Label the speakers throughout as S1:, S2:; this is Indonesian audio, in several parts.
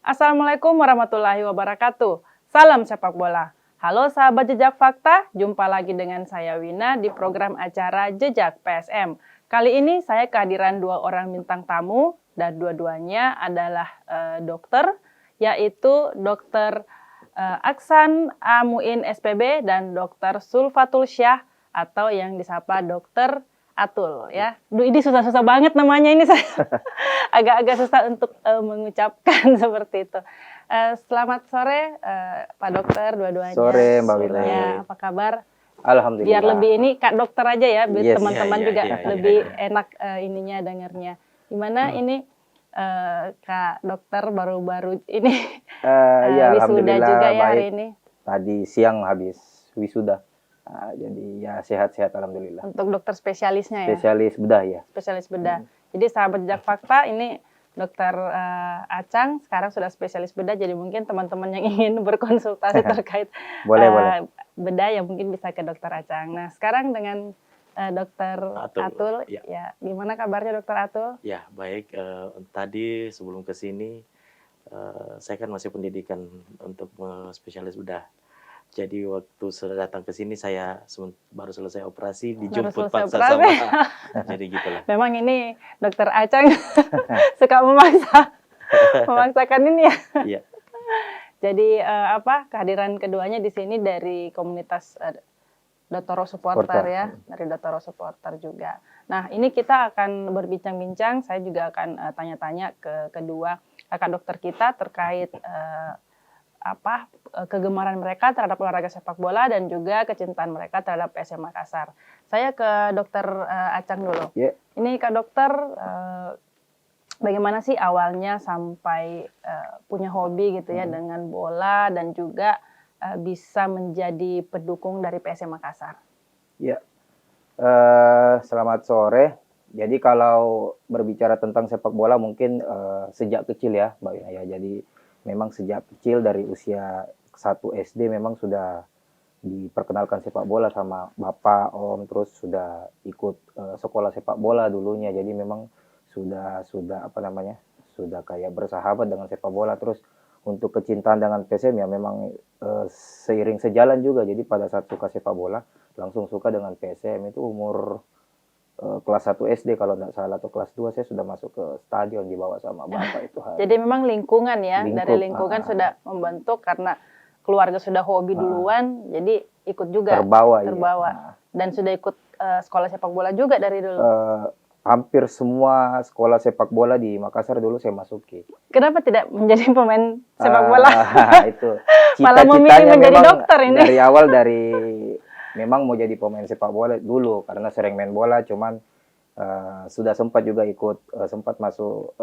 S1: Assalamualaikum warahmatullahi wabarakatuh. Salam sepak bola. Halo sahabat Jejak Fakta, jumpa lagi dengan saya Wina di program acara Jejak PSM. Kali ini saya kehadiran dua orang bintang tamu dan dua-duanya adalah dokter, yaitu Dokter Aksan A. Muin SPB dan Dokter Sulfatul Syah atau yang disapa Dokter Atul ya. Duh, ini susah-susah banget namanya ini saya. Agak-agak susah untuk mengucapkan seperti itu. Selamat sore Pak Dokter dua-duanya.
S2: Sore Mbak Wina.
S1: Ya, apa kabar?
S2: Alhamdulillah.
S1: Biar lebih ini Kak Dokter aja ya, biar
S2: Yes.
S1: teman-teman
S3: Iya,
S1: juga
S3: iya,
S1: lebih enak ininya dengarnya. Gimana ini Kak Dokter baru-baru ini
S2: Ya,
S1: wisuda
S2: alhamdulillah
S1: juga ya
S2: baik.
S1: hari ini.
S2: Tadi siang habis wisuda. Jadi ya sehat-sehat alhamdulillah.
S1: Untuk dokter spesialisnya ya.
S2: Spesialis bedah ya.
S1: Spesialis bedah. Jadi sahabat Jejak Fakta ini Dokter Acang sekarang sudah spesialis bedah, jadi mungkin teman-teman yang ingin berkonsultasi terkait
S2: Boleh.
S1: bedah ya mungkin bisa ke Dokter Acang. Nah sekarang dengan Dokter Atul, ya gimana kabarnya Dokter Atul?
S3: Ya baik, tadi sebelum ke sini saya kan masih pendidikan untuk spesialis bedah. Jadi waktu sudah datang ke sini saya baru selesai operasi, dijemput paksa sama. Jadi gitulah.
S1: Memang ini Dokter Acang suka memaksakan ini ya.
S3: Iya.
S1: Jadi kehadiran keduanya di sini dari komunitas Dotoro Supporter ya, dari Dotoro Supporter juga. Nah ini kita akan berbincang-bincang, saya juga akan tanya-tanya ke kedua kakak dokter kita terkait kegemaran mereka terhadap olahraga sepak bola dan juga kecintaan mereka terhadap PSM Makassar. Saya ke Dokter Acang dulu.
S2: Yeah.
S1: Ini Kak Dokter, bagaimana sih awalnya sampai punya hobi gitu ya dengan bola dan juga bisa menjadi pendukung dari PSM Makassar?
S2: Ya, selamat sore. Jadi kalau berbicara tentang sepak bola mungkin sejak kecil ya Mbak Wina ya. Jadi memang sejak kecil dari usia 1 SD memang sudah diperkenalkan sepak bola sama bapak, om, terus sudah ikut sekolah sepak bola dulunya. Jadi memang sudah sudah kayak bersahabat dengan sepak bola. Terus untuk kecintaan dengan PSM ya memang seiring sejalan juga. Jadi pada saat suka sepak bola langsung suka dengan PSM itu umur kelas 1 SD kalau tidak salah, atau kelas 2 saya sudah masuk ke stadion dibawa sama bapak itu.
S1: Jadi memang lingkungan ya, dari lingkungan sudah membentuk karena keluarga sudah hobi duluan, jadi ikut juga
S2: terbawa.
S1: Iya. Dan sudah ikut sekolah sepak bola juga dari dulu.
S2: Hampir semua sekolah sepak bola di Makassar dulu saya masuki.
S1: Kenapa tidak menjadi pemain sepak bola?
S2: Itu
S1: malah memilih menjadi dokter ini.
S2: Dari awal memang mau jadi pemain sepak bola dulu karena sering main bola, cuman sudah sempat juga ikut sempat masuk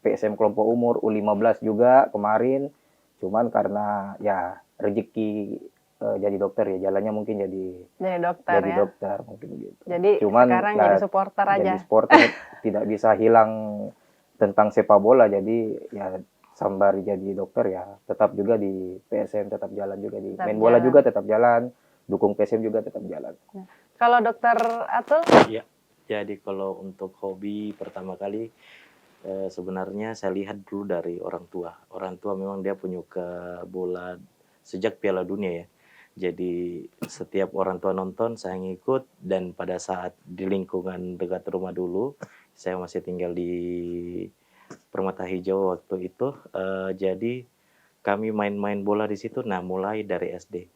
S2: PSM kelompok umur U15 juga kemarin, cuman karena ya rezeki jadi dokter ya, jalannya mungkin jadi dokter mungkin gitu.
S1: Jadi cuman sekarang jadi supporter aja.
S2: Jadi supporter tidak bisa hilang tentang sepak bola, jadi ya sembari jadi dokter ya tetap juga di PSM tetap jalan juga, di main bola juga tetap jalan, dukung PSM juga tetap jalan.
S1: Nah, kalau Dokter Atul?
S3: Ya, jadi kalau untuk hobi pertama kali sebenarnya saya lihat dulu dari orang tua. Orang tua memang dia punya ke bola sejak Piala Dunia ya. Jadi setiap orang tua nonton saya ngikut, dan pada saat di lingkungan dekat rumah dulu, saya masih tinggal di Permata Hijau waktu itu, jadi kami main-main bola di situ. Nah mulai dari SD.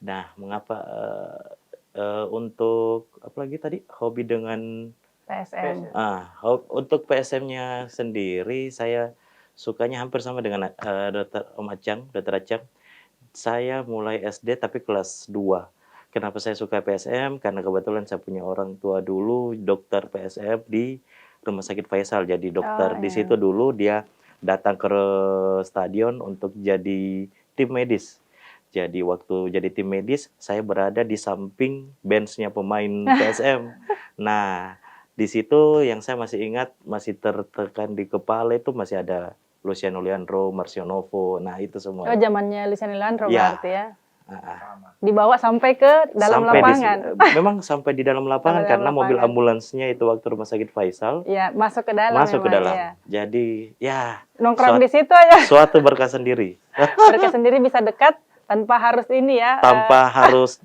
S3: Nah mengapa untuk apalagi tadi hobi dengan
S1: PSM?
S3: Untuk PSM-nya sendiri saya sukanya hampir sama dengan Dokter Acang. Saya mulai SD tapi kelas 2. Kenapa saya suka PSM? Karena kebetulan saya punya orang tua dulu dokter PSM di Rumah Sakit Faisal. Jadi dokter di situ dulu, dia datang ke stadion untuk jadi tim medis. Jadi waktu jadi tim medis, saya berada di samping benchnya pemain PSM. Nah, di situ yang saya masih ingat, masih tertekan di kepala itu masih ada Luciano Leandro, Marcio Novo, nah itu semua.
S1: Oh, zamannya Luciano Leandro berarti ya? Dibawa sampai ke dalam
S3: Sampai
S1: lapangan.
S3: memang sampai di dalam lapangan
S1: Sampai dalam
S3: karena mobil
S1: lapangan.
S3: ambulansnya itu waktu rumah sakit Faisal
S1: Ya, masuk ke dalam
S3: masuk ke
S1: memang,
S3: dalam.
S1: ya.
S3: Jadi ya
S1: Nongkrong
S3: suatu,
S1: di situ aja.
S3: suatu berkah sendiri.
S1: Mereka sendiri bisa dekat tanpa harus ini ya.
S3: Tanpa harus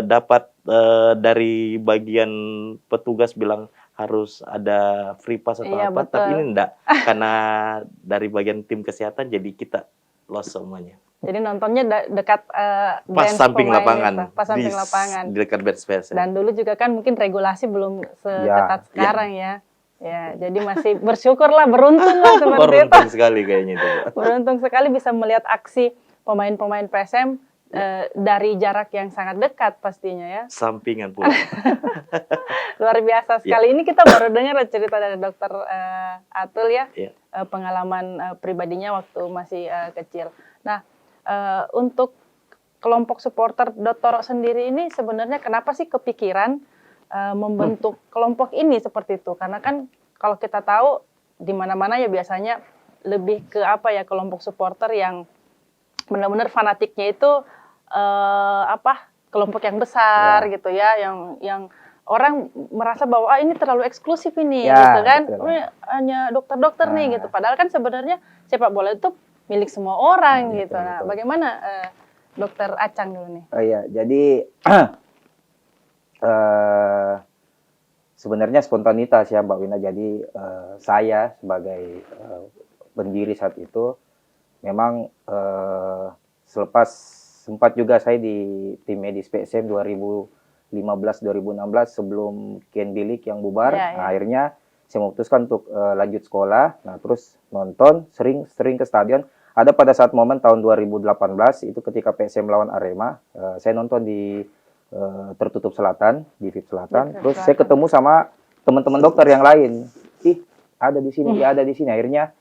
S3: dapat dari bagian petugas bilang harus ada free pass atau
S1: Iya,
S3: apa, tapi
S1: betul.
S3: ini enggak karena dari bagian tim kesehatan jadi kita los semuanya.
S1: Jadi nontonnya dekat
S3: Pas
S1: bench
S3: samping
S1: pemain
S3: lapangan,
S1: itu, pas samping
S3: di
S1: lapangan.
S3: di dekat bench PSM.
S1: Dan dulu juga kan mungkin regulasi belum seketat sekarang ya. Ya, jadi masih bersyukurlah, beruntunglah seperti itu.
S3: Beruntung sekali kayaknya itu.
S1: Beruntung sekali bisa melihat aksi pemain-pemain PSM dari jarak yang sangat dekat pastinya ya.
S3: Sampingan pula.
S1: Luar biasa sekali. Ini kita baru dengar cerita dari Dokter Atul ya,
S3: Iya.
S1: pengalaman pribadinya waktu masih kecil. Nah, untuk kelompok supporter Dotoro sendiri ini sebenarnya kenapa sih kepikiran membentuk kelompok ini seperti itu? Karena kan kalau kita tahu di mana-mana ya biasanya lebih ke apa ya, kelompok supporter yang benar-benar fanatiknya itu kelompok yang besar gitu ya, yang orang merasa bahwa ini terlalu eksklusif ini gitu kan, ini hanya dokter-dokter nih gitu. Padahal kan sebenarnya sepak bola itu milik semua orang gitu. Nah, bagaimana Dokter Acang dulu nih?
S2: Oh iya, jadi sebenarnya spontanitas ya Mbak Wina. Jadi saya sebagai pendiri saat itu memang selepas sempat juga saya di tim medis PSM 2015-2016 sebelum Ken Bilik yang bubar.
S1: Ya, ya.
S2: Nah, akhirnya saya memutuskan untuk lanjut sekolah. Nah, terus nonton, sering ke stadion. Ada pada saat momen tahun 2018 itu ketika PSM lawan Arema, saya nonton di Tertutup Selatan, di VIP Selatan. Terus saya ketemu sama teman-teman dokter yang lain. Ada di sini, dia ada di sini. Akhirnya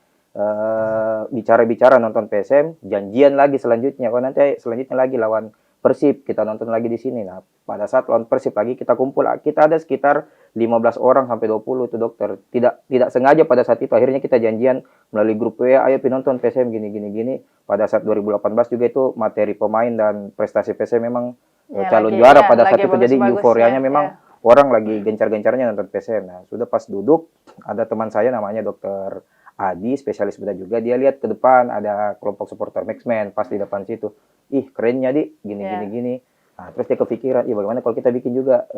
S2: bicara-bicara nonton PSM, janjian lagi selanjutnya. Nanti selanjutnya lagi lawan Persib, kita nonton lagi di sini. Nah, pada saat lawan Persib lagi kita kumpul, kita ada sekitar 15 orang sampai 20 itu dokter. Tidak sengaja pada saat itu akhirnya kita janjian melalui grup WA, ayo nonton PSM gini. Pada saat 2018 juga itu materi pemain dan prestasi PSM memang calon juara pada saat itu. Jadi euforianya memang orang lagi gencar-gencarnya nonton PSM. Nah, sudah pas duduk ada teman saya namanya Dokter Adi, spesialis bedah juga. Dia lihat ke depan ada kelompok supporter Maxman pas di depan situ. Kerennya di gini. Nah, terus dia kepikiran, bagaimana kalau kita bikin juga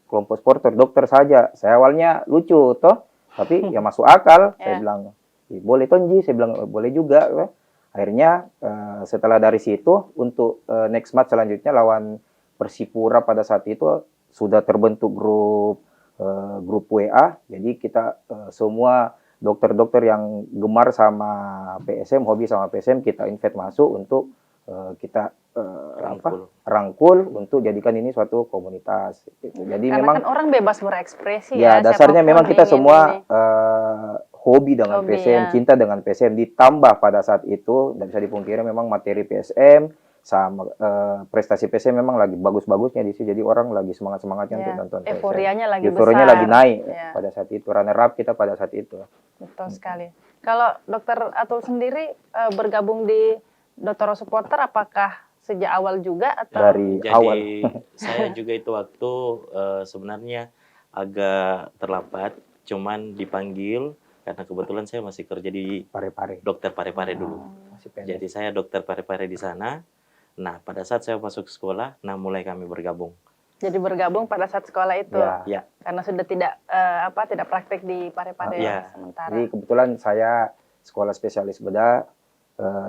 S2: kelompok supporter dokter saja. Saya awalnya lucu toh, tapi ya masuk akal. Saya bilang, boleh Tonji, saya bilang boleh juga. Akhirnya setelah dari situ untuk next match selanjutnya lawan Persipura pada saat itu sudah terbentuk grup WA. Jadi kita semua dokter-dokter yang gemar sama PSM, hobi sama PSM, kita invite masuk untuk kita rangkul untuk jadikan ini suatu komunitas. Gitu. Jadi
S1: karena
S2: memang
S1: kan orang bebas berekspresi
S2: ya. Dasarnya memang kita semua hobi dengan PSM, cinta dengan PSM. Ditambah pada saat itu, tidak bisa dipungkiri memang materi PSM sama prestasi PSM memang lagi bagus-bagusnya di sini. Jadi orang lagi semangat-semangatnya untuk nonton PSM.
S1: Euforianya lagi
S2: Euforianya
S1: besar.
S2: lagi naik pada saat itu. Runner up kita pada saat itu.
S1: Betul sekali. Kalau Dokter Atul sendiri bergabung di Dotoro Supporter, apakah sejak awal juga atau?
S2: Dari awal.
S3: Saya juga itu waktu sebenarnya agak terlambat, cuman dipanggil karena kebetulan saya masih kerja di
S2: Parepare.
S3: Dokter Parepare dulu. Jadi saya dokter Parepare di sana. Nah, pada saat saya masuk sekolah, mulai kami bergabung.
S1: Jadi bergabung pada saat sekolah itu,
S3: ya.
S1: Karena sudah tidak praktek di Parepare sementara.
S2: Jadi kebetulan saya sekolah spesialis bedah.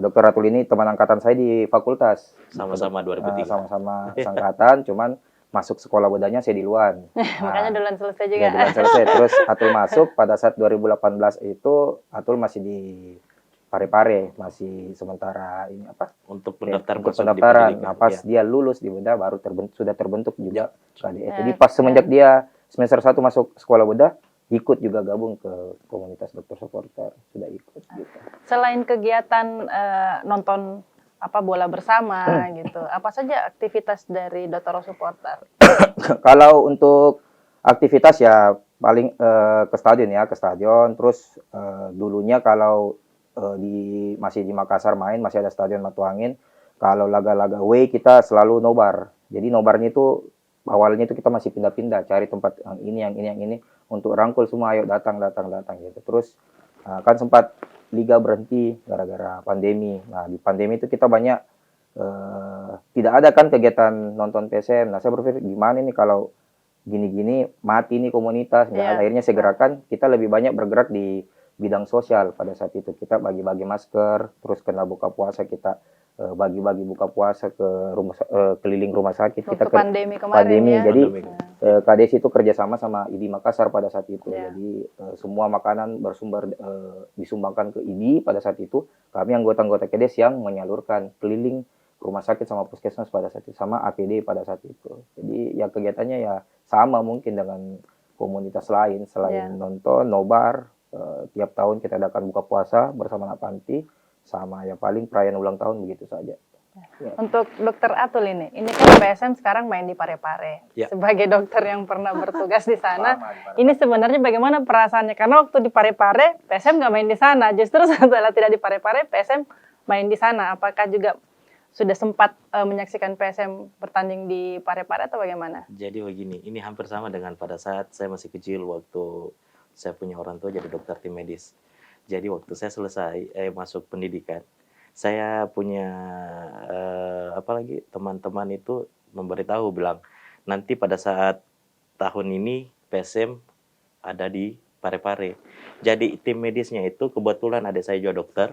S2: Dokter Ratul ini teman angkatan saya di fakultas.
S3: Sama-sama 2003.
S2: Sama-sama sangkatan, cuman masuk sekolah bedahnya saya di luar.
S1: Makanya duluan selesai juga.
S2: Duluan selesai. Terus Atul masuk pada saat 2018 itu Atul masih di Parepare, masih sementara ini
S3: untuk pendaftaran.
S2: Nah, pas dia lulus di bedah baru sudah terbentuk juga KDF. Jadi pas semenjak dia semester 1 masuk sekolah bedah, ikut juga gabung ke komunitas dokter supporter, sudah ikut gitu.
S1: Selain kegiatan nonton bola bersama gitu, apa saja aktivitas dari Dotoro Supporter?
S2: Kalau untuk aktivitas ya paling ke stadion. Terus dulunya kalau masih di Makassar masih ada stadion Matuangin. Kalau laga-laga away kita selalu nobar. Jadi nobarnya itu awalnya itu kita masih pindah-pindah, cari tempat yang ini untuk rangkul semua, ayo datang gitu. Terus kan sempat liga berhenti gara-gara pandemi. Nah, di pandemi itu kita banyak tidak ada kan kegiatan nonton PSM. Nah, saya berpikir gimana nih kalau gini-gini mati nih komunitas. Nah, akhirnya saya gerakan kita lebih banyak bergerak di bidang sosial pada saat itu. Kita bagi-bagi masker, terus kena buka puasa kita bagi-bagi buka puasa ke rumah keliling rumah sakit.
S1: Waktu
S2: Kita ke
S1: pandemi kemarin ya.
S2: Jadi
S3: Pandemi.
S2: KDS itu kerjasama sama IDI Makassar pada saat itu.
S1: Ya.
S2: Jadi semua makanan bersumber disumbangkan ke IDI pada saat itu. Kami anggota-anggota KDS yang menyalurkan keliling rumah sakit sama puskesmas pada saat itu, sama APD pada saat itu. Jadi ya kegiatannya ya sama mungkin dengan komunitas lain selain nonton, nobar. Tiap tahun kita adakan buka puasa bersama anak panti, sama ya paling perayaan ulang tahun begitu saja. Ya.
S1: Untuk Dokter Atul ini kan PSM sekarang main di Parepare.
S3: Ya.
S1: Sebagai dokter yang pernah bertugas di sana, ini sebenarnya bagaimana perasaannya? Karena waktu di Parepare, PSM nggak main di sana. Justru setelah tidak di Parepare, PSM main di sana. Apakah juga sudah sempat menyaksikan PSM bertanding di Parepare atau bagaimana?
S3: Jadi begini, ini hampir sama dengan pada saat saya masih kecil waktu saya punya orang tua jadi dokter tim medis. Jadi waktu saya selesai masuk pendidikan, saya punya apalagi teman-teman itu memberitahu bilang nanti pada saat tahun ini PSM ada di Parepare. Jadi tim medisnya itu kebetulan adik saya juga dokter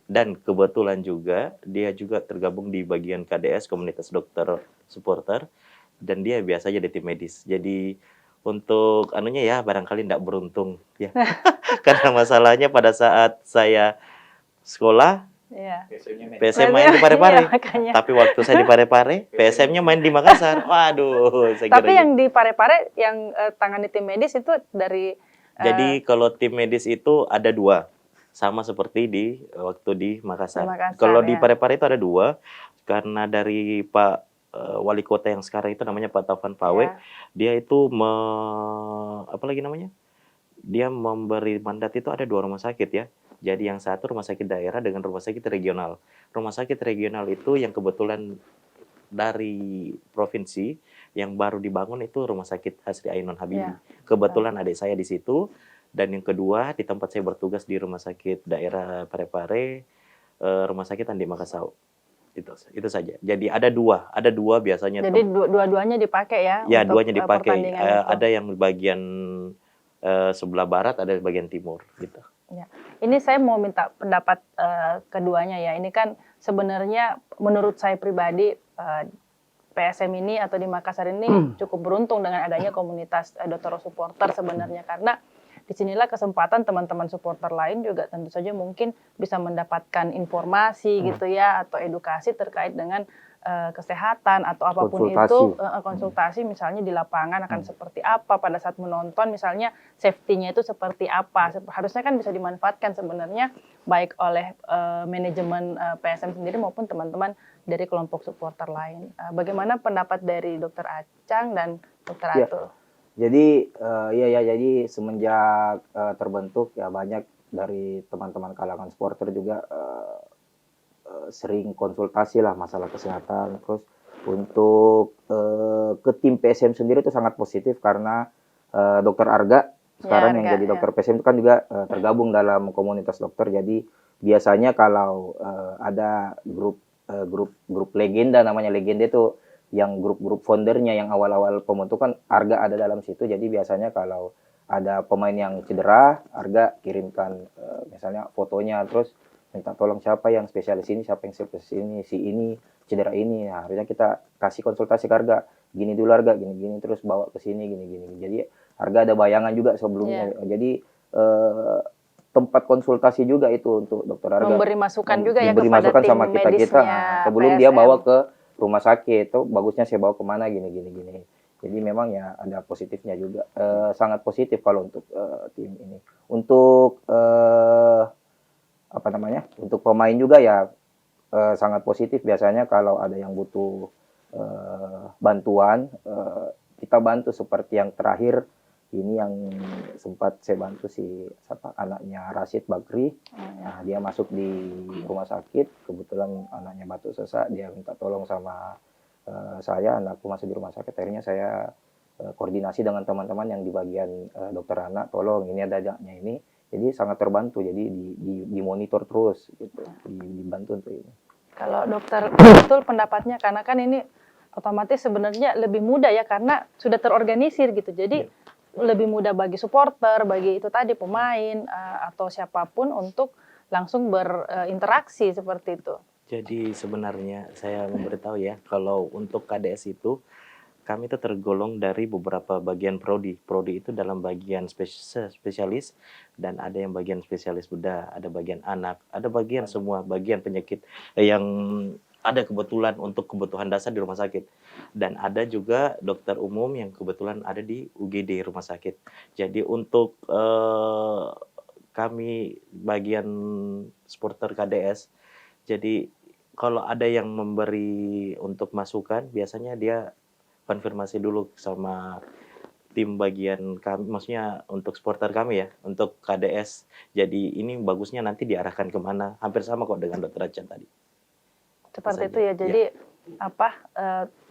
S3: dan kebetulan juga dia juga tergabung di bagian KDS komunitas dokter supporter dan dia biasa jadi tim medis. Jadi untuk anunya ya barangkali tidak beruntung ya. Karena masalahnya pada saat saya sekolah PSM main di Parepare.
S1: Iya,
S3: Tapi waktu saya di Parepare, PSM-nya main di Makassar. Waduh, saya
S1: Tapi
S3: kira
S1: yang di Parepare yang tangani tim medis itu dari
S3: jadi kalau tim medis itu ada dua, sama seperti waktu di Makassar. Kalau di Parepare itu ada dua, karena dari Pak Wali Kota yang sekarang itu namanya Pak Taufan Pawek, dia itu apa lagi namanya? Dia memberi mandat itu ada dua rumah sakit ya. Jadi yang satu rumah sakit daerah dengan rumah sakit regional. Rumah sakit regional itu yang kebetulan dari provinsi yang baru dibangun itu rumah sakit Hasri Ainun Habibie. Kebetulan adik saya di situ. Dan yang kedua di tempat saya bertugas di rumah sakit daerah Parepare, rumah sakit Andi Makassau. Itu saja. Jadi ada dua biasanya.
S1: Jadi dua-duanya dipakai ya?
S3: Ya,
S1: untuk
S3: duanya dipakai.
S1: pertandingan
S3: Ada yang bagian sebelah barat, ada bagian timur gitu.
S1: Ya. Ini saya mau minta pendapat keduanya ya. Ini kan sebenarnya menurut saya pribadi PSM ini atau di Makassar ini cukup beruntung dengan adanya komunitas dokter supporter sebenarnya, karena disinilah kesempatan teman-teman supporter lain juga tentu saja mungkin bisa mendapatkan informasi gitu ya, atau edukasi terkait dengan kesehatan atau apapun itu, konsultasi misalnya di lapangan akan seperti apa pada saat menonton, misalnya safety-nya itu seperti apa. Harusnya kan bisa dimanfaatkan sebenarnya baik oleh manajemen PSM sendiri maupun teman-teman dari kelompok supporter lain. Bagaimana pendapat dari Dr. Acang dan Dr. Atul?
S2: Jadi jadi semenjak terbentuk ya banyak dari teman-teman kalangan supporter juga sering konsultasi lah masalah kesehatan. Terus untuk ke tim PSM sendiri itu sangat positif karena Dr. Arga sekarang yang jadi dokter PSM itu kan juga tergabung dalam komunitas dokter. Jadi biasanya kalau ada grup legenda, namanya legenda itu yang grup-grup foundernya yang awal-awal pembentukan, Arga ada dalam situ. Jadi biasanya kalau ada pemain yang cedera, Arga kirimkan misalnya fotonya, terus minta tolong siapa yang spesialis ini, siapa yang spesialis ini, si ini cedera ini. Nah, harusnya kita kasih konsultasi ke Arga, gini dulu Arga, gini-gini, terus bawa ke sini, gini-gini. Jadi Arga ada bayangan juga sebelumnya. Jadi tempat konsultasi juga itu untuk dokter Arga.
S1: Memberi masukan juga ya
S2: memberi
S1: kepada
S2: masukan
S1: tim
S2: sama kita-kita. Nah, sebelum
S1: PSM.
S2: dia bawa ke rumah sakit, itu bagusnya saya bawa kemana, gini. Jadi memang ya ada positifnya juga. Sangat positif kalau untuk tim ini. Untuk untuk pemain juga ya sangat positif. Biasanya kalau ada yang butuh bantuan, kita bantu. Seperti yang terakhir ini yang sempat saya bantu si anaknya Rashid Bakri. Nah, dia masuk di rumah sakit, kebetulan anaknya batuk sesak, dia minta tolong sama saya, anakku masih di rumah sakit. Akhirnya saya koordinasi dengan teman-teman yang di bagian dokter anak, tolong ini ada anaknya ini. Jadi sangat terbantu, jadi dimonitor terus, gitu, dibantu untuk ini.
S1: Kalau dokter betul pendapatnya, karena kan ini otomatis sebenarnya lebih mudah ya, karena sudah terorganisir gitu. Jadi lebih mudah bagi supporter, bagi itu tadi pemain atau siapapun untuk langsung berinteraksi seperti itu.
S3: Jadi sebenarnya saya memberitahu ya, kalau untuk KDS itu kami itu tergolong dari beberapa bagian prodi. Prodi itu dalam bagian spesialis dan ada yang bagian spesialis bedah, ada bagian anak, ada bagian semua bagian penyakit yang ada kebetulan untuk kebutuhan dasar di rumah sakit. Dan ada juga dokter umum yang kebetulan ada di UGD rumah sakit. Jadi untuk kami bagian supporter KDS, jadi kalau ada yang memberi untuk masukan, biasanya dia konfirmasi dulu sama tim bagian kami, maksudnya untuk supporter kami ya, untuk KDS. Jadi ini bagusnya nanti diarahkan kemana, hampir sama kok dengan Dr. Achan tadi.
S1: Seperti
S3: Saja.
S1: itu ya, jadi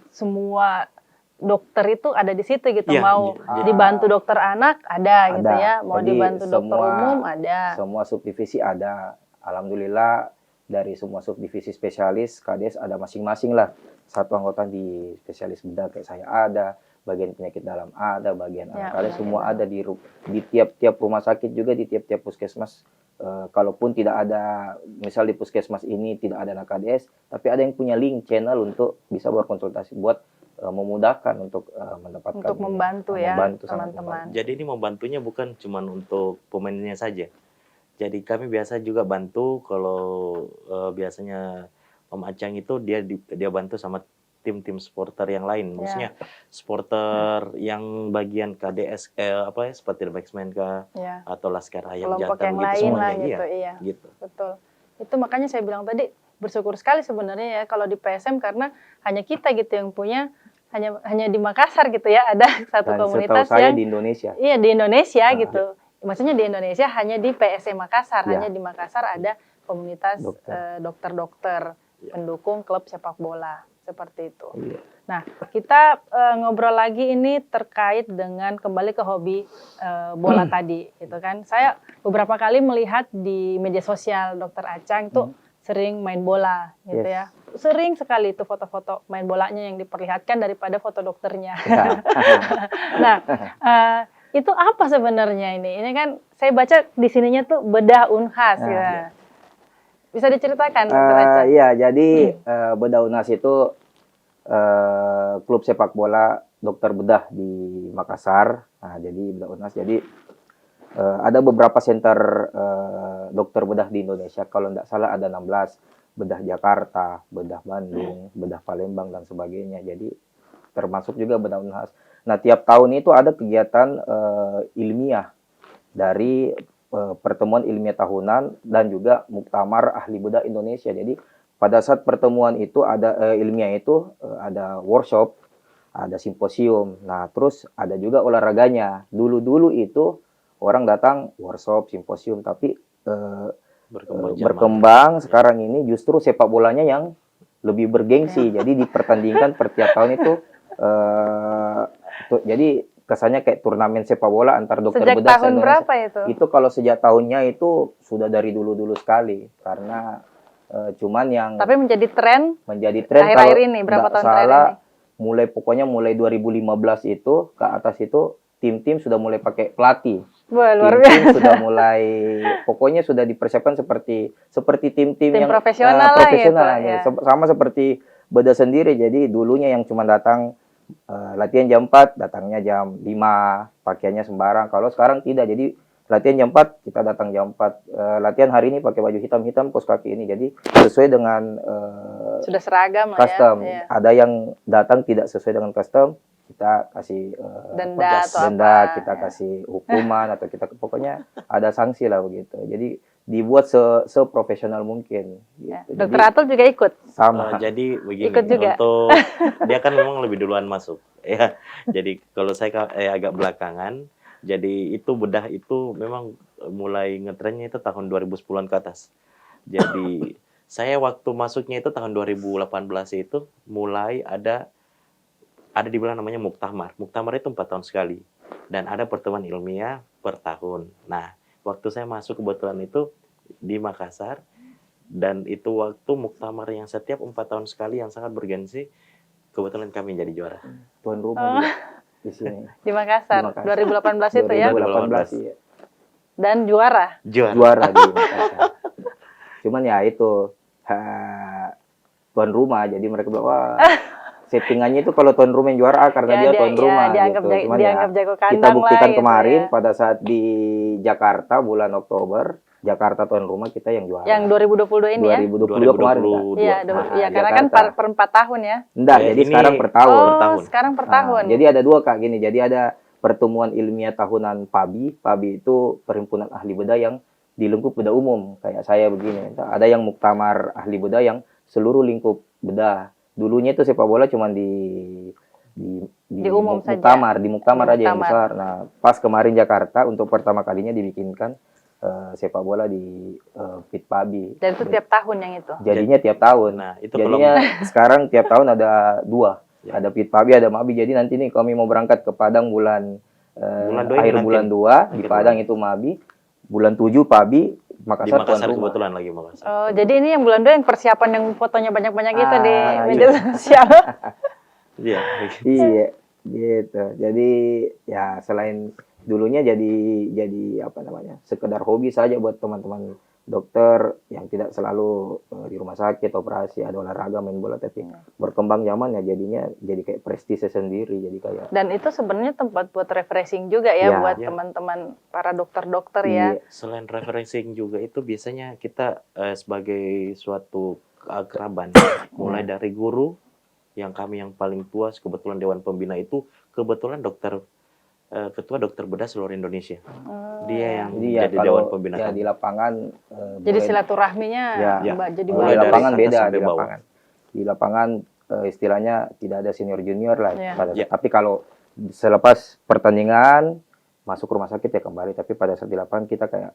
S1: semua dokter itu ada di situ gitu,
S3: Ya,
S1: mau
S3: jadi
S1: dibantu dokter anak ada gitu ya, mau
S2: Jadi
S1: dibantu dokter umum ada.
S2: Semua subdivisi ada. Alhamdulillah dari semua subdivisi spesialis KDS ada masing-masing lah. Satu anggota di spesialis bedah kayak saya ada, bagian penyakit dalam ada, bagian anak KDS semua ada di tiap-tiap rumah sakit juga, di tiap-tiap puskesmas. Kalaupun tidak ada, misal di puskesmas ini tidak ada anak KDS, tapi ada yang punya link channel untuk bisa berkonsultasi buat memudahkan untuk mendapatkan
S1: Untuk membantu ya
S2: sangat
S1: teman-teman.
S3: Jadi ini membantunya bukan cuma untuk pemainnya saja. Jadi kami biasa juga bantu kalau biasanya Om Acang itu dia bantu sama tim-tim supporter yang lain. Maksudnya supporter yang bagian KDS seperti The Maxman atau Laskar Ayam
S1: kelompok
S3: Jantan
S1: yang
S3: gitu
S1: lain
S3: semuanya.
S1: lah gitu, iya.
S3: Gitu.
S1: Betul. Itu makanya saya bilang tadi bersyukur sekali sebenarnya ya kalau di PSM, karena hanya kita gitu yang punya, hanya di Makassar gitu ya, ada satu
S2: Dan
S1: komunitas
S2: setahu saya
S1: yang
S2: di Indonesia.
S1: iya di Indonesia gitu. Maksudnya di Indonesia hanya di PSM Makassar, hanya di Makassar ada komunitas dokter-dokter pendukung klub sepak bola seperti itu.
S2: Iya.
S1: Nah, kita ngobrol lagi ini terkait dengan kembali ke hobi bola tadi, gitu kan. Saya beberapa kali melihat di media sosial Dr. Acang tuh sering main bola, gitu ya. Sering sekali itu foto-foto main bolanya yang diperlihatkan daripada foto dokternya. Nah, itu apa sebenarnya ini? Ini kan saya baca di sininya tuh bedah Unhas, ya. Bisa diceritakan, Dr. Acang?
S2: Iya, jadi Bedah Unhas itu klub sepak bola dokter bedah di Makassar. Nah, jadi Bedah Unhas. Jadi ada beberapa center dokter bedah di Indonesia. Kalau tidak salah ada 16. Bedah Jakarta, bedah Bandung, bedah Palembang dan sebagainya. Jadi termasuk juga Bedah Unhas. Nah, tiap tahun itu ada kegiatan ilmiah dari pertemuan ilmiah tahunan dan juga muktamar ahli bedah Indonesia. Jadi pada saat pertemuan itu ada ilmiah itu ada workshop, ada simposium. Nah, terus ada juga olahraganya. Dulu-dulu itu orang datang workshop, simposium, tapi berkembang sekarang ini justru sepak bolanya yang lebih bergengsi. Jadi dipertandingkan per tiap tahun itu jadi kesannya kayak turnamen sepak bola antar dokter
S1: sejak
S2: bedah
S1: tahun berapa itu?
S2: Itu kalau sejak tahunnya itu sudah dari dulu-dulu sekali, karena cuman yang
S1: tapi menjadi tren
S2: akhir-akhir
S1: ini, berapa tahun terakhir ini?
S2: Mulai 2015 itu ke atas itu tim-tim sudah mulai pakai pelatih.
S1: Wah, luar biasa.
S2: Sudah mulai, pokoknya sudah dipersiapkan seperti tim-tim yang
S1: profesional lah gitu, ya.
S2: Sama seperti bedah sendiri. Jadi dulunya yang cuma datang latihan jam 4, datangnya jam 5, pakaiannya sembarang. Kalau sekarang tidak, jadi latihan jam 4, kita datang jam 4. Latihan hari ini pakai baju hitam-hitam, kaos kaki ini. Jadi sesuai dengan
S1: sudah seragam lah
S2: custom.
S1: Ya.
S2: Ada yang datang tidak sesuai dengan custom, kita kasih
S1: denda atau
S2: kita kasih hukuman atau kita pokoknya ada sanksi lah begitu. Jadi dibuat seprofesional mungkin. Gitu.
S1: Dokter Atul juga ikut.
S2: Sama.
S3: Jadi begini,
S1: ikut juga.
S3: untuk dia kan memang lebih duluan masuk, ya. Jadi kalau saya agak belakangan, Jadi itu bedah itu memang mulai ngetrennya itu tahun 2010-an ke atas. Jadi saya waktu masuknya itu tahun 2018 itu mulai ada di bulan namanya muktamar. Muktamar itu 4 tahun sekali dan ada pertemuan ilmiah per tahun. Nah, waktu saya masuk kebetulan itu di Makassar dan itu waktu muktamar yang setiap 4 tahun sekali yang sangat bergensi. Kebetulan kami jadi juara.
S2: Tuan rumah juga di sini.
S1: Di Makassar,
S2: Di Makassar.
S1: 2018 itu ya.
S2: 2018 iya.
S1: Dan juara.
S2: Juara di Makassar. Cuman ya itu tuan rumah, jadi mereka bilang wah settingannya itu kalau tuan rumah yang juara karena dia tuan rumah
S1: dianggap
S2: gitu. Cuman
S1: dianggap jago kandang
S2: kita buktikan
S1: lah, gitu
S2: kemarin
S1: ya.
S2: pada saat di Jakarta bulan Oktober, Jakarta tuan rumah kita yang juara.
S1: Yang 2022 ini ya.
S2: 2022 kemarin kan?
S1: Iya, iya karena kan per 4 tahun ya.
S2: Enggak,
S3: Ya,
S2: jadi
S3: ini
S2: sekarang per tahun.
S1: Oh,
S3: tahun.
S1: sekarang per
S2: Nah,
S1: tahun.
S2: jadi ada dua Kak gini. Jadi ada pertemuan ilmiah tahunan PABI. PABI itu Perhimpunan Ahli Bedah yang di lingkup bedah umum kayak saya begini. Ada yang muktamar ahli bedah yang seluruh lingkup bedah. Dulunya itu sepak bola cuma di
S1: umum saja.
S2: muktamar, di muktamar aja yang
S1: muktamar.
S2: besar. Nah, pas kemarin Jakarta untuk pertama kalinya dibikinkan sepak bola di PIT PABI.
S1: Dan itu tiap tahun yang itu.
S2: Jadinya tiap tahun.
S3: Nah, itu
S2: Jadinya sekarang tiap tahun ada dua.
S3: Ya.
S2: Ada PIT PABI, ada MABI. Jadi nanti nih kami mau berangkat ke Padang
S3: dua
S2: akhir
S3: ini
S2: bulan
S3: nanti.
S2: 2 di Padang itu MABI. Bulan 7 PABI,
S3: di
S2: Makassar tuan
S3: Makassar
S2: rumah.
S3: kebetulan lagi Makassar.
S1: Oh, jadi ini yang bulan 2 yang persiapan yang fotonya banyak-banyak itu di
S2: iya.
S1: media sosial.
S3: Iya.
S2: Iya, gitu. Jadi ya selain dulunya jadi apa namanya? Sekedar hobi saja buat teman-teman dokter yang tidak selalu di rumah sakit operasi ada olahraga main bola tapi berkembang zaman ya jadinya jadi kayak prestise sendiri jadi kayak
S1: Dan itu sebenarnya tempat buat refreshing juga ya,
S2: Ya.
S1: buat
S3: Ya.
S1: teman-teman para dokter-dokter
S2: Iya.
S1: ya.
S3: Selain referencing juga itu biasanya kita sebagai suatu keakraban mulai dari guru yang kami yang paling tua kebetulan Dewan Pembina itu kebetulan ketua dokter bedah seluruh Indonesia. Dia yang
S2: Jadi ya
S3: jadi
S2: kalau
S3: Dewan Pembina
S2: ya
S3: kami.
S2: di lapangan
S1: Jadi
S2: mulai-
S1: silaturahminya
S2: Ya.
S1: jadi
S3: Mulai
S2: di
S1: bagus.
S3: dari
S2: lapangan
S3: atas
S2: beda
S3: sampai
S2: di
S3: bawah.
S2: lapangan. Di lapangan istilahnya tidak ada senior junior lah.
S1: Iya.
S3: Ya.
S2: Tapi kalau selepas pertandingan masuk rumah sakit ya kembali. Tapi pada saat di lapangan kita kayak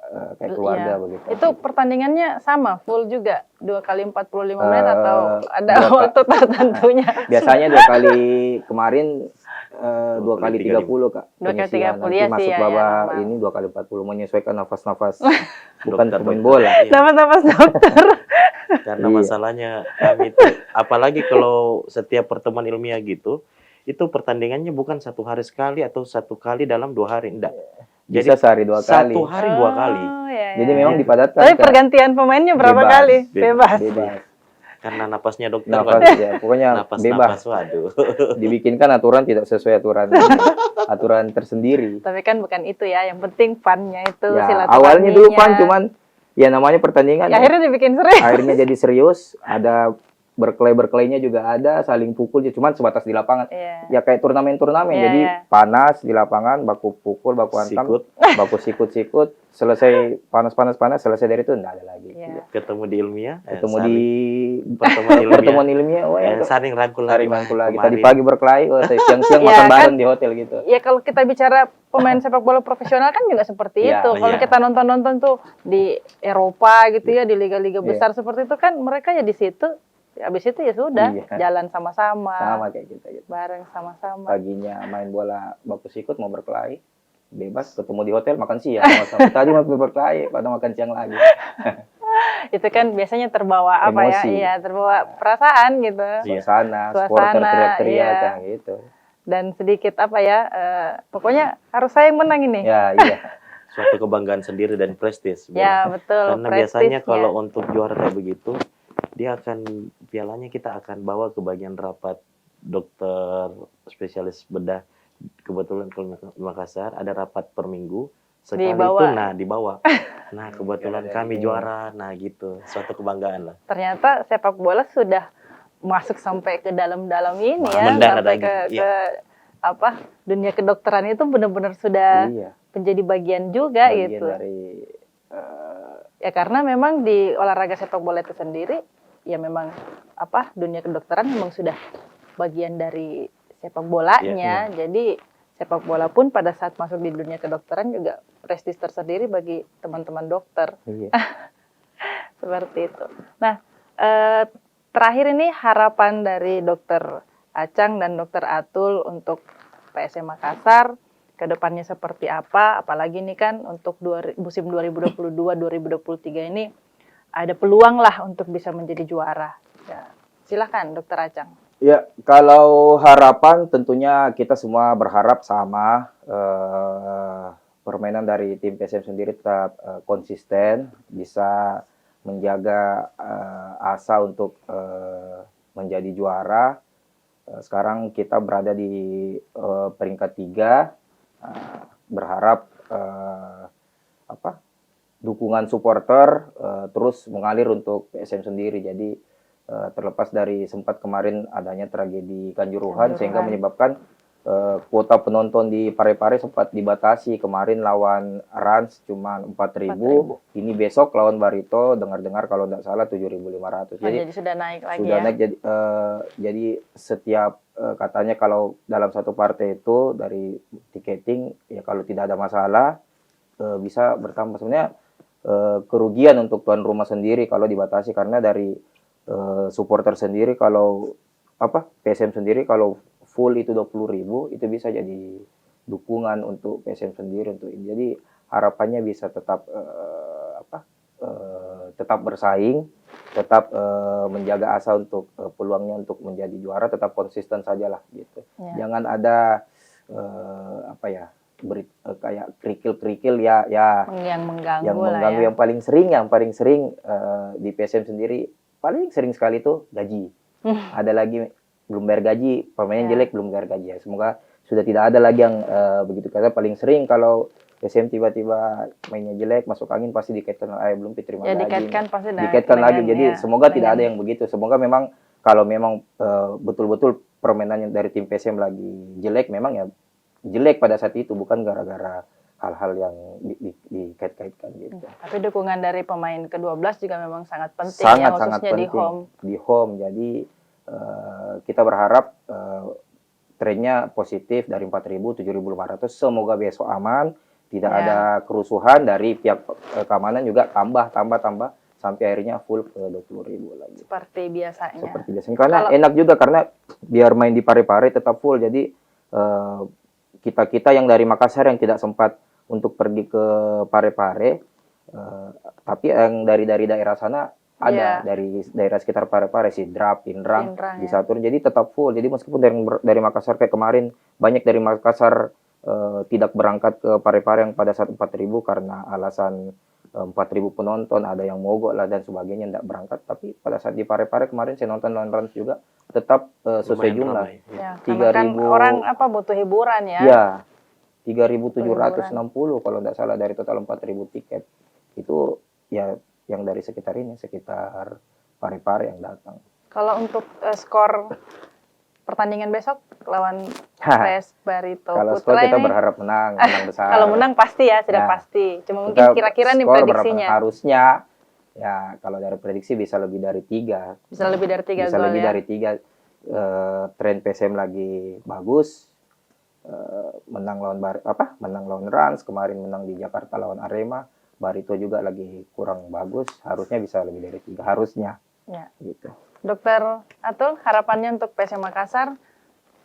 S2: keluarga
S1: Iya.
S2: begitu.
S1: Itu pertandingannya sama, full juga 2 kali 45 menit atau ada
S2: berapa?
S1: waktu tertentunya?
S2: Biasanya 2 kali kemarin 2 kali 30 Kak.
S1: 2 kali
S2: Penyisian.
S1: 30
S2: Nanti
S1: ya
S2: masuk
S1: sih ya,
S2: babak
S1: normal.
S2: ini 2 kali 40 menyesuaikan nafas-nafas bukan
S3: Dokter-dokter.
S2: pemain bola.
S3: Iya.
S1: Nafas-nafas dokter.
S3: Karena
S2: Iya.
S3: masalahnya kami itu, apalagi kalau setiap pertemuan ilmiah gitu, itu pertandingannya bukan 1 hari sekali atau 1 kali dalam 2 hari, enggak. Jadi
S2: Bisa sehari 2 kali.
S3: 1 hari 2 kali.
S1: Oh, iya,
S2: Jadi
S1: iya.
S2: memang dipadatkan.
S1: Tapi
S2: Kak.
S1: pergantian pemainnya berapa
S2: Bebas.
S1: kali?
S3: Bebas.
S1: Bebas.
S3: Karena napasnya dokter
S2: Nafas
S3: waduh.
S2: ya, pokoknya bebas.
S3: Napas, waduh.
S2: Dibikinkan aturan tidak sesuai aturan tersendiri.
S1: Tapi kan bukan itu ya, yang penting fun-nya itu
S2: Ya,
S1: silaturahminya.
S2: awalnya dulu fun cuman ya namanya pertandingan.
S1: Ya, akhirnya dibikin serius.
S2: akhirnya jadi serius, ada berkelahi-berkelainya juga ada, saling pukul cuman sebatas di lapangan.
S1: Iya.
S2: Ya kayak turnamen-turnamen.
S1: Iya,
S2: Jadi
S1: iya.
S2: panas di lapangan, baku pukul, baku hantam,
S3: Sikut.
S2: baku sikut-sikut, selesai panas-panas selesai dari itu enggak ada lagi.
S1: Iya.
S3: Ketemu di ilmiah,
S2: Ketemu di
S3: pertemuan ilmiah,
S2: pertemuan ilmiah, wah,
S3: saling rangkul
S2: saling
S3: lagi.
S2: rangkul lagi.
S3: Kemarin.
S2: Tadi pagi berkelahi, siang-siang
S1: Ya,
S2: makan
S1: kan?
S2: bareng di hotel gitu.
S1: Ya kalau kita bicara pemain sepak bola profesional kan juga seperti
S2: Iya,
S1: itu. Kalau
S3: iya.
S1: kita nonton-nonton tuh di Eropa gitu ya, di liga-liga
S2: Iya.
S1: besar seperti itu kan mereka ya di situ. Habis itu ya sudah,
S2: Iya.
S1: jalan sama-sama.
S2: Sama kayak kita gitu.
S1: Bareng sama-sama.
S2: Paginya main bola baku sikut mau berkelahi, bebas ketemu di hotel makan siang sama-sama. Tadi mau berkelahi pada makan siang lagi.
S1: Itu kan biasanya terbawa apa ya?
S2: Emosi.
S1: Iya, terbawa perasaan gitu.
S3: Iya.
S2: Suasana,
S1: Suasana,
S2: supporter teriak-teriak
S1: iya.
S2: kan gitu.
S1: Dan sedikit apa ya? Pokoknya harus saya yang menang ini.
S2: Ya, iya.
S3: Suatu kebanggaan sendiri dan prestis.
S1: Ya, betul.
S3: Karena biasanya
S1: prestisnya.
S3: kalau untuk juara kayak begitu, dia akan pialanya kita akan bawa ke bagian rapat dokter spesialis bedah. Kebetulan kalau di Makassar ada rapat per minggu. Sekali
S1: Dibawa.
S3: itu dibawa. Nah, kebetulan
S2: Ya,
S3: kami
S2: ini.
S3: juara. Nah, gitu. Suatu kebanggaan lah.
S1: Ternyata sepak bola sudah masuk sampai ke dalam-dalam ini ya,
S3: Mendarah
S1: sampai
S3: daging,
S1: ke apa dunia kedokteran itu benar-benar sudah
S2: Iya.
S1: menjadi bagian juga
S2: Bagian
S1: gitu.
S2: dari
S1: Ya karena memang di olahraga sepak bola itu sendiri ya memang apa dunia kedokteran memang sudah bagian dari sepak bolanya. Jadi sepak bola pun pada saat masuk di dunia kedokteran juga prestis tersendiri bagi teman-teman dokter.
S2: Iya.
S1: Seperti itu. Nah, terakhir ini harapan dari Dokter Acang dan Dokter Atul untuk PSM Makassar ke depannya seperti apa? Apalagi ini kan untuk musim 2022-2023 ini ada peluang lah untuk bisa menjadi juara. Ya, silakan Dokter Acang.
S2: Ya, kalau harapan tentunya kita semua berharap sama permainan dari tim PSM sendiri tetap konsisten, bisa menjaga asa untuk menjadi juara. Sekarang kita berada di peringkat 3, berharap dukungan supporter terus mengalir untuk PSM sendiri. Jadi terlepas dari sempat kemarin adanya tragedi Kanjuruhan sehingga menyebabkan kuota penonton di Parepare sempat dibatasi. Kemarin lawan Rans cuma 4.000. Ini besok lawan Barito dengar-dengar kalau tidak salah 7.500.
S1: Jadi sudah naik lagi
S2: sudah
S1: ya.
S2: naik. Jadi setiap katanya kalau dalam satu partai itu dari tiketing ya kalau tidak ada masalah bisa bertambah. Sebenarnya kerugian untuk tuan rumah sendiri kalau dibatasi karena dari supporter sendiri kalau PSM sendiri kalau full itu 20.000 itu bisa jadi dukungan untuk PSM sendiri untuk ini. Jadi harapannya bisa tetap tetap bersaing, tetap menjaga asa untuk peluangnya untuk menjadi juara, tetap konsisten sajalah gitu.
S1: Ya.
S2: Jangan ada kayak kerikil-kerikil ya
S1: Yang mengganggu
S2: yang
S1: lah
S2: mengganggu.
S1: ya.
S2: Yang paling sering di PSM sendiri paling sering sekali itu gaji. Ada lagi belum bayar gaji, pemainnya jelek belum bayar gaji ya. Semoga sudah tidak ada lagi yang begitu. Karena paling sering kalau PSM tiba-tiba mainnya jelek, masuk angin pasti dikaitkan belum diterima
S1: Ya,
S2: gaji.
S1: dikaitkan pasti
S2: Dikaitkan lagi. Jadi
S1: ya,
S2: semoga tidak ada yang begitu. Semoga memang kalau memang betul-betul permainannya dari tim PSM lagi jelek, memang ya jelek pada saat itu, bukan gara-gara hal-hal yang dikait-kaitkan gitu.
S1: Tapi dukungan dari pemain ke-12 juga memang sangat penting
S2: Sangat
S1: khususnya
S2: penting
S1: di home.
S2: Di home. Jadi kita berharap trennya positif dari 4.000 7.500. Semoga besok aman, tidak ada kerusuhan dari pihak keamanan juga tambah sampai akhirnya full ke 20.000 lagi.
S1: Seperti biasanya.
S2: Karena enak juga karena biar main di Parepare tetap full. Jadi kita yang dari Makassar yang tidak sempat untuk pergi ke Parepare, tapi yang dari daerah sana ada, dari daerah sekitar Parepare, Sidrap, Pinrang bisa turun, jadi tetap full. Jadi meskipun dari Makassar kayak kemarin banyak dari Makassar tidak berangkat ke Parepare yang pada saat 4.000 karena alasan 4.000 penonton, ada yang mogok lah dan sebagainya tidak berangkat. Tapi pada saat di Parepare kemarin saya nonton Rans juga tetap sesuai jumlah.
S1: Ya, 3.000 kan orang butuh hiburan ya.
S2: Ya, 3.760 kalau tidak salah dari total 4.000 tiket. Itu ya yang dari sekitar Parepare yang datang.
S1: Kalau untuk skor pertandingan besok lawan PS Barito
S2: kalau
S1: Putra
S2: skor kita
S1: ini,
S2: berharap menang besar.
S1: Kalau menang pasti ya, sudah pasti. Cuma mungkin kira-kira nih prediksinya.
S2: Harusnya ya kalau dari prediksi bisa lebih dari 3.
S1: Bisa lebih dari 3
S2: bisa
S1: gol
S2: lebih
S1: ya.
S2: dari 3. Tren PSM lagi bagus. Menang lawan Rans, kemarin menang di Jakarta lawan Arema. Barito juga lagi kurang bagus, harusnya bisa lebih dari 3 harusnya.
S1: Ya.
S2: Gitu.
S1: Dokter Atul, harapannya untuk PSM Makassar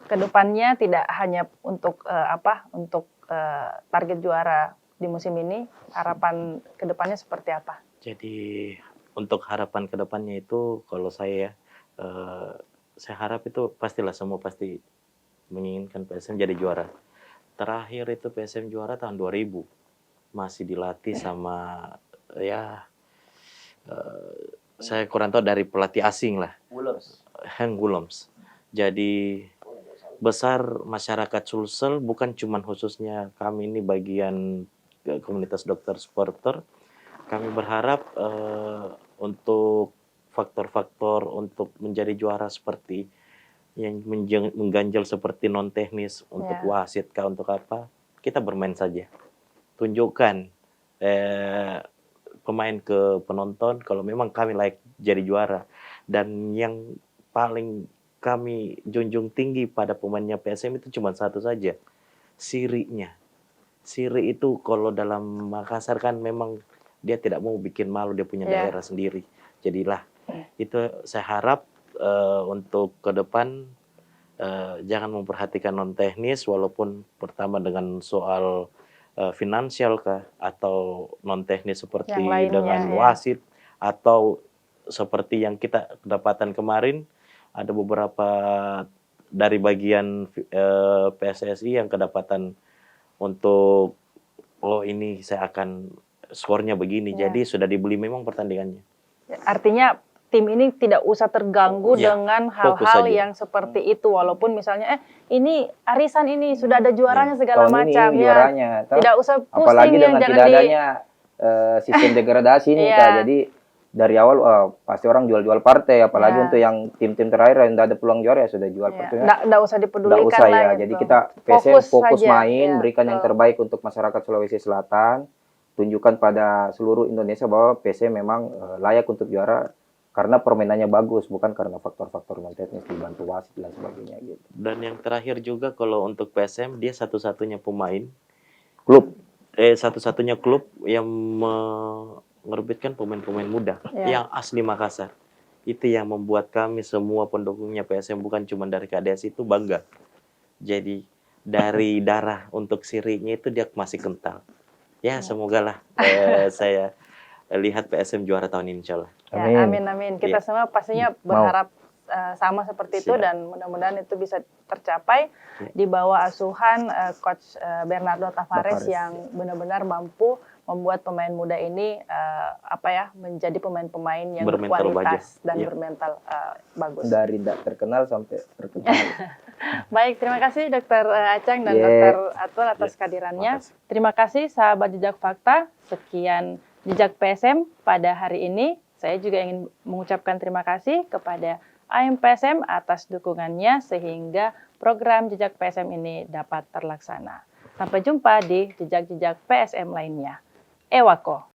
S1: ke depannya tidak hanya untuk target juara di musim ini, harapan ke depannya seperti apa?
S3: Jadi untuk harapan ke depannya itu kalau saya harap itu pastilah semua pasti menginginkan PSM jadi juara. Terakhir itu PSM juara tahun 2000. Masih dilatih sama saya kurang tahu dari pelatih asing lah. Henk Willems. Jadi besar masyarakat Sulsel, bukan cuma khususnya kami ini bagian komunitas dokter supporter. Kami berharap untuk faktor-faktor untuk menjadi juara seperti yang mengganjal seperti non teknis untuk wasit kah untuk apa, kita bermain saja, tunjukkan pemain ke penonton kalau memang kami layak jadi juara. Dan yang paling kami junjung tinggi pada pemainnya PSM itu cuma satu saja, Sirinya. Siri itu kalau dalam Makassar kan memang dia tidak mau bikin malu dia punya
S1: Iya.
S3: daerah sendiri. Jadilah itu saya harap untuk ke depan jangan memperhatikan non teknis walaupun pertama dengan soal finansial kah atau non teknis seperti
S1: Yang lainnya,
S3: dengan
S1: ya.
S3: wasit atau seperti yang kita kedapatan kemarin ada beberapa dari bagian PSSI yang kedapatan untuk oh ini saya akan skornya begini.
S1: Ya.
S3: Jadi sudah dibeli memang pertandingannya.
S1: Artinya tim ini tidak usah terganggu
S3: Ya,
S1: dengan
S3: fokus
S1: hal-hal
S3: saja.
S1: yang seperti itu. Walaupun misalnya, ini arisan ini sudah ada juaranya segala
S2: Tahun
S1: macam.
S2: ini
S1: Ya,
S2: juaranya.
S1: tidak usah pusing
S2: Apalagi
S1: ya,
S2: dengan
S1: jangan
S2: tidak
S1: di...
S2: adanya sistem degradasi nih
S1: Iya.
S2: Kak. Jadi dari awal pasti orang jual-jual partai. Apalagi
S1: Iya.
S2: untuk yang tim-tim terakhir yang tidak ada peluang juara ya sudah jual
S1: Ya,
S2: partainya.
S1: nggak usah
S2: Nggak
S1: dipedulikan
S2: usah
S1: lah
S2: ya.
S1: gitu.
S2: Jadi kita PSM fokus
S1: saja.
S2: main,
S1: Ya,
S2: berikan yang
S1: betul.
S2: terbaik untuk masyarakat Sulawesi Selatan. Tunjukkan pada seluruh Indonesia bahwa PSM memang layak untuk juara karena permainannya bagus, bukan karena faktor-faktor non teknis dibantu wasit dan sebagainya gitu.
S3: Dan yang terakhir juga kalau untuk PSM dia satu-satunya pemain
S2: Klub
S3: satu-satunya klub yang menerbitkan pemain-pemain muda
S1: Ya.
S3: yang asli Makassar. Itu yang membuat kami semua pendukungnya PSM bukan cuma dari KDS itu bangga. Jadi dari darah untuk sirinya itu dia masih kental. Ya semoga lah saya lihat PSM juara tahun ini insya Allah.
S1: Ya, amin. Kita
S3: Iya.
S1: semua pastinya berharap sama seperti itu
S3: Siap.
S1: dan mudah-mudahan itu bisa tercapai di bawah asuhan Coach Bernardo Tavares yang benar-benar mampu membuat pemain muda ini menjadi pemain-pemain yang
S3: Bermental
S1: berkualitas
S3: baja.
S1: dan
S3: Iya.
S1: bermental bagus.
S2: dari tidak terkenal sampai terkenal.
S1: Baik, terima kasih Dr. Acang dan
S2: Yeah.
S1: Dr. Atul atas kehadirannya.
S3: Makasih.
S1: Terima kasih sahabat Jejak Fakta. Sekian Jejak PSM pada hari ini. Saya juga ingin mengucapkan terima kasih kepada AMPSM atas dukungannya sehingga program Jejak PSM ini dapat terlaksana. Sampai jumpa di jejak-jejak PSM lainnya. Ewako.